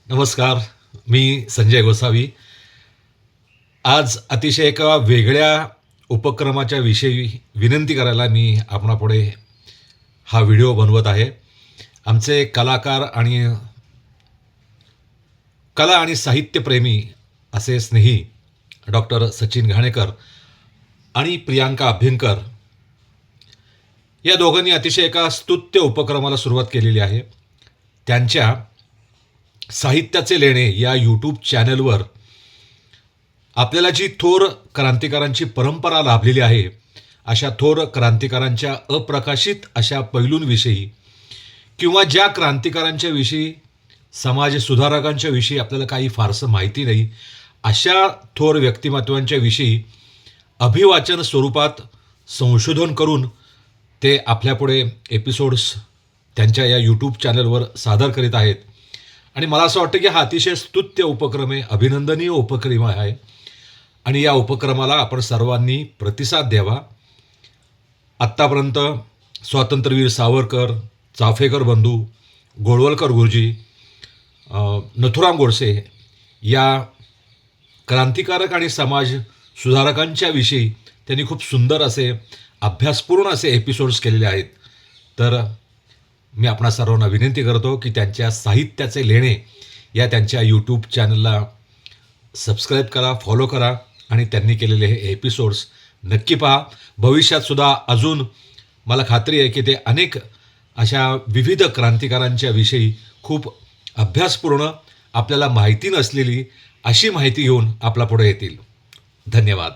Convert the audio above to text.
नमस्कार. मी संजय गोसावी. आज अतिशय एका वेगळ्या उपक्रमाच्या विषयी विनंती करायला मी आपणापुढे हा व्हिडिओ बनवत आहे. आमचे कलाकार आणि कला आणि साहित्यप्रेमी असे स्नेही डॉक्टर सचिन घाणेकर आणि प्रियांका अभ्यंकर या दोघांनी अतिशय एका स्तुत्य उपक्रमाला सुरुवात केलेली आहे. त्यांच्या साहित्याचे लेणे या यूट्यूब चॅनलवर आपल्याला जी थोर क्रांतिकारांची परंपरा लाभलेली आहे, अशा थोर क्रांतिकारांच्या अप्रकाशित अशा पैलूंविषयी किंवा ज्या क्रांतिकारांच्या विषयी समाजसुधारकांच्या विषयी आपल्याला काही फारसं माहिती नाही, अशा थोर व्यक्तिमत्वांच्या विषयी अभिवाचन स्वरूपात संशोधन करून ते आपल्यापुढे एपिसोड्स त्यांच्या या यूट्यूब चॅनलवर सादर करीत आहेत. आणि मला असं वाटतं की हा अतिशय स्तुत्य उपक्रम आहे, अभिनंदनीय उपक्रम आहे आणि या उपक्रमाला आपण सर्वांनी प्रतिसाद द्यावा. आत्तापर्यंत स्वातंत्र्यवीर सावरकर, चाफेकर बंधू, गोळवलकर गुरुजी, नथुराम गोडसे या क्रांतिकारक आणि समाज सुधारकांच्या विषयी त्यांनी खूप सुंदर असे अभ्यासपूर्ण असे एपिसोड्स केलेले आहेत. तर मी आपणा सर्वांना विनंती करतो की त्यांच्या साहित्याचे लेणे या त्यांच्या यूट्यूब चॅनलला सबस्क्राईब करा, फॉलो करा आणि त्यांनी केलेले हे एपिसोड्स नक्की पहा. भविष्यातसुद्धा अजून मला खात्री आहे की ते अनेक अशा विविध क्रांतिकारांच्या विषयी खूप अभ्यासपूर्ण आपल्याला माहिती नसलेली अशी माहिती घेऊन आपल्यापुढे येतील. धन्यवाद.